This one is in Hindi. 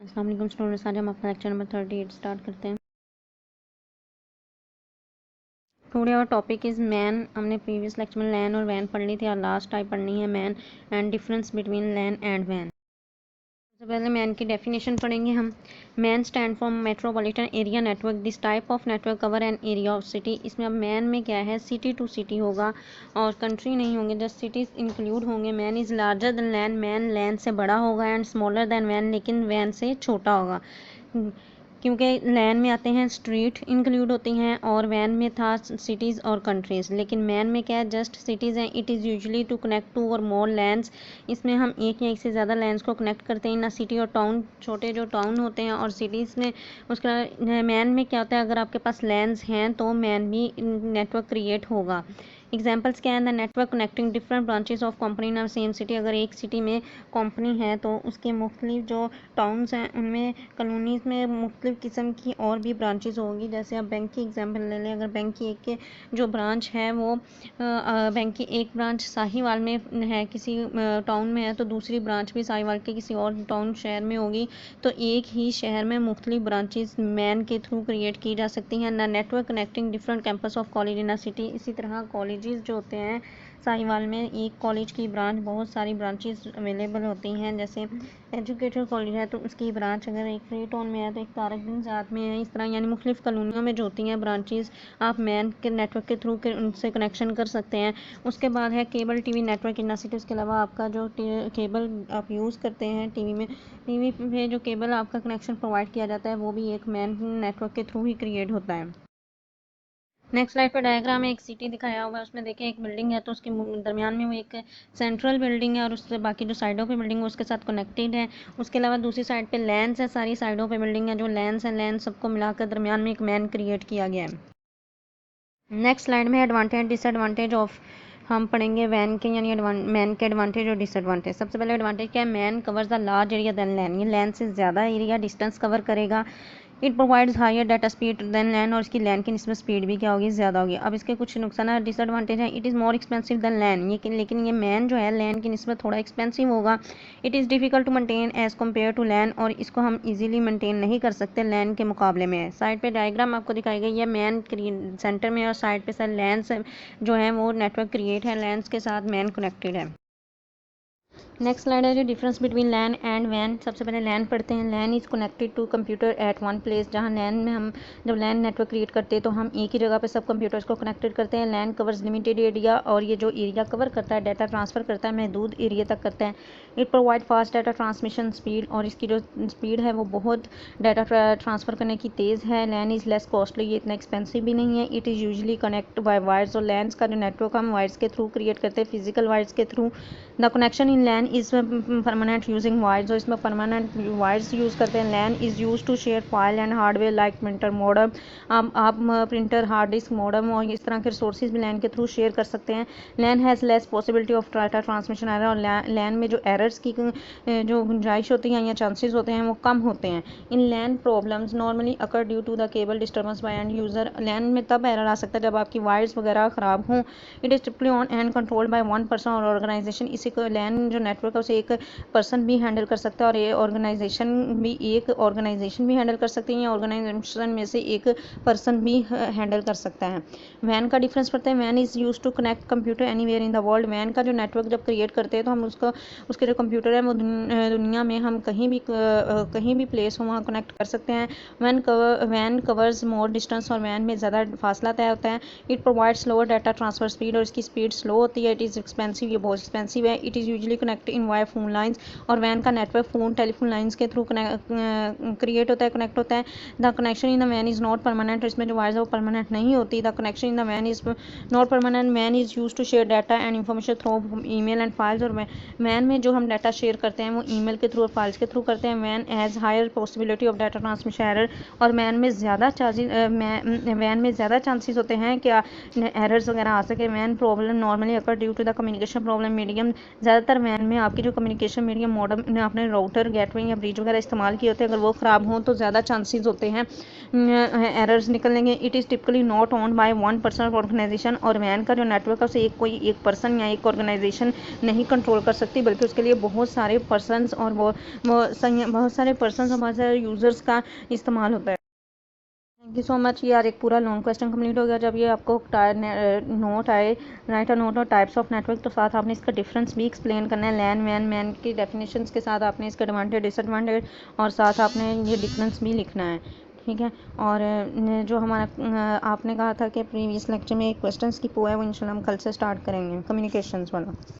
अस्सलाम वालेकुम स्टूडेंट्स, आज हम अपना लेक्चर नंबर 38 स्टार्ट करते हैं। Today our topic is MAN. हमने प्रीवियस लेक्चर में लैन और वैन पढ़ ली थी और लास्ट टाइप पढ़नी है MAN and difference between LAN and वैन। सबसे पहले मैन की डेफिनेशन पढ़ेंगे हम। MAN stand for metropolitan area network. This type of network cover an area of city. इसमें अब मैन में क्या है, सिटी टू सिटी होगा और कंट्री नहीं होंगे, जस्ट सिटीज़ इंक्लूड होंगे। MAN is larger than LAN. MAN LAN से बड़ा होगा एंड स्मॉलर देन वैन, लेकिन वैन से छोटा होगा क्योंकि लैन में आते हैं स्ट्रीट इंक्लूड होती हैं और वैन में था सिटीज़ और कंट्रीज़। लेकिन मैन में क्या है, जस्ट सिटीज़ हैं। It is usually to connect two और मोर लैंड्स। इसमें हम एक या एक से ज़्यादा लैंड्स को कनेक्ट करते हैं ना, सिटी और टाउन, छोटे जो टाउन होते हैं और सिटीज़ में। उसका मैन में क्या होता है, अगर आपके पास लैंड्स हैं तो मैन भी नेटवर्क क्रिएट होगा। एग्जाम्पल्स क्या है, the network connecting different branches of company in same city. अगर एक सिटी में कंपनी है तो उसके मुख्तलिफ जो टाउन्स हैं उनमें कॉलोनीज़ में मुख्तलिफ किस्म की और भी ब्रांचेस होगी। जैसे आप बैंक की एग्जांपल ले लें, अगर बैंक की एक के जो ब्रांच है वो बैंक की एक ब्रांच साहिवाल में है, किसी टाउन में है, तो दूसरी ब्रांच भी साहिवाल के किसी और टाउन शहर में होगी। तो एक ही शहर में मुख्तलिफ ब्रांचेस मैन के थ्रू क्रिएट की जा सकती हैं। ना network connecting different campus of college in a city. इसी तरह कॉलेजेस जो होते हैं, साहिवाल में एक कॉलेज की ब्रांच, बहुत सारी ब्रांचेस अवेलेबल होती हैं। जैसे एजुकेटेड कॉलेज है तो उसकी ब्रांच अगर एक फ्री टाउन में है तो एक तारकगंज में है। इस तरह यानी मुख्तलिफ कॉलोनियों में जो होती हैं ब्रांचेस, आप मैन के नेटवर्क के थ्रू उनसे कनेक्शन कर सकते हैं। उसके बाद है केबल टीवी नेटवर्क इन सिटी। उसके अलावा आपका जो केबल आप यूज़ करते हैं टीवी में, टीवी पे जो केबल आपका कनेक्शन प्रोवाइड किया जाता है वो भी एक मैन नेटवर्क के थ्रू ही क्रिएट होता है। नेक्स्ट स्लाइड पर डायग्राम में एक सिटी दिखाया हुआ है, उसमें देखें एक बिल्डिंग है तो उसके दरमियान में वो एक सेंट्रल बिल्डिंग है और उससे बाकी जो साइडों पे बिल्डिंग है उसके साथ कनेक्टेड है। उसके अलावा दूसरी साइड पे लैंड्स है, सारी साइडों पे बिल्डिंग है, जो लैंड्स हैं, लैंड सबको मिलाकर दरमियान में एक मैन क्रिएट किया गया है। नेक्स्ट स्लाइड में एडवांटेज डिसएडवांटेज ऑफ हम पढ़ेंगे वैन के, यानी मैन के एडवांटेज और डिसएडवांटेज। सबसे पहले एडवांटेज क्या है, MAN covers the large area than LAN. ये लैन से ज़्यादा एरिया डिस्टेंस कवर करेगा। It provides higher data speed than LAN, और इसकी लैन की निस्बत स्पीड भी क्या होगी, ज़्यादा होगी। अब इसके कुछ नुकसान डिसएडवांटेज है। It is more expensive than LAN. लेकिन ये मैन जो है लैन की निस्बत थोड़ा एक्सपेंसिव होगा। It is difficult to maintain as compare to LAN, और इसको हम इजीली मेंटेन नहीं कर सकते लैन के मुकाबले में। साइड पे डायग्राम आपको दिखाई गई है, मैन सेंटर में और साइड पे सर लैंस जो है वो नेटवर्क क्रिएट है, लैंस के साथ मैन कनेक्टेड है। नेक्स्ट स्लाइड है जो डिफरेंस बिटवीन लैन एंड वैन। सबसे पहले लैन पढ़ते हैं। LAN is connected to computer at one place. जहाँ लैन में हम जब लैन नेटवर्क क्रिएट करते हैं तो हम एक ही जगह पे सब कंप्यूटर्स को कनेक्टेड करते हैं। लैन कवर्स लिमिटेड एरिया, और ये जो एरिया कवर करता है, डाटा ट्रांसफ़र करता है, महदूद एरिया तक करता है। It provide fast data transmission speed, और इसकी जो स्पीड है वो बहुत डाटा ट्रांसफ़र करने की तेज़ है। लैन इज़ लेस कॉस्टली, ये इतना एक्सपेंसिव भी नहीं है। It is usually connect by wires, और लैंस का जो नेटवर्क हम वायर्स के थ्रू क्रिएट करते हैं, फिजिकल वायर्स के through. The connection in LAN is permanent using wires, और इसमें परमानेंट वायर्स यूज़ करते हैं। LAN is use to share file and hardware like printer modem. आप प्रिंटर, हार्ड डिस्क, मॉडम और इस तरह के रिसोर्सेज भी लैन के थ्रू शेयर कर सकते हैं। LAN has less possibility of data transmission error, और लैन में जो एरर्स की जो गुंजाइश होती है या चांसेस होते हैं वो कम होते हैं। In LAN problems normally occur due to the cable disturbance by end user. LAN में तब एरर आ सकता है जब आपकी वायर्स वगैरह ख़राब हों। It is typically on and controlled by one person और ऑर्गेनाइजेशन। इसी को लैन जो नेटवर्क है उसे एक पर्सन भी हैंडल कर सकता है और ये एक ऑर्गेनाइजेशन भी हैंडल कर सकती है, या ऑर्गेनाइजेशन में से एक पर्सन भी हैंडल कर सकता है। वैन का डिफरेंस पढ़ते हैं। वैन is use to connect computer anywhere in the world. वैन का जो नेटवर्क जब क्रिएट करते हैं तो हम उसके जो कंप्यूटर है वो दुनिया में हम कहीं भी प्लेस हो वहाँ कनेक्ट कर सकते हैं। वैन कवर्स मोर डिस्टेंस, और वैन में ज़्यादा फासला तय होता है। It provide slower data transfer speed, और इसकी स्पीड स्लो होती है। इट इज़ एक्सपेंसिव, ये बहुत एक्सपेंसिव है। It is usually connect in via phone lines, और वैन का नेटवर्क फ़ोन टेलीफोन लाइन्स के थ्रू क्रिएट होता है, कनेक्ट होता है। द कनेक्शन इन द वैन इज़ नॉट परमानेंट, इसमें जो वायर्स है वो परमानेंट नहीं होती। द कनेक्शन इन द वैन इज़ नॉट परमानेंट। वैन is use to share data and information through email and files, और वैन में जो हम डाटा शेयर करते हैं वो ईमेल के थ्रू और फाइल्स के थ्रू करते हैं। वैन has higher possibility of data transmission error, और वैन में ज़्यादा चांसेस होते हैं कि एरर्स वगैरह आ सके। वैन problem normally occur due to the communication problem medium. ज़्यादातर वैन में आपकी जो कम्युनिकेशन मीडियम मॉडम ने आपने राउटर गेटवे या ब्रिज वगैरह इस्तेमाल किए होते हैं, अगर वो ख़राब हों तो ज़्यादा चांसेस होते हैं एरर्स निकलने के। It is typically not owned by one person organisation, और वैन का जो नेटवर्क है उसे कोई एक पर्सन या एक ऑर्गेनाइजेशन नहीं कंट्रोल कर सकती, बल्कि उसके लिए बहुत सारे पर्सनस और बहुत सारे पर्सनस और बहुत सारे यूज़र्स का इस्तेमाल होता है। Thank you so much. यार एक पूरा लॉन्ग क्वेश्चन कंप्लीट हो गया। जब ये आपको नोट आए, राइट अ नोट और टाइप्स ऑफ नेटवर्क, तो साथ आपने इसका डिफरेंस भी एक्सप्लेन करना है। लैन वैन मैन की डेफिनेशंस के साथ आपने इसका एडवांटेज डिसएडवांटेज और साथ आपने ये डिफरेंस भी लिखना है, ठीक है। और जो हमारा आपने कहा था कि प्रीवियस लेक्चर में एक क्वेश्चंस की पो है, वो इंशाल्लाह हम कल से स्टार्ट करेंगे, कम्युनिकेशंस वाला।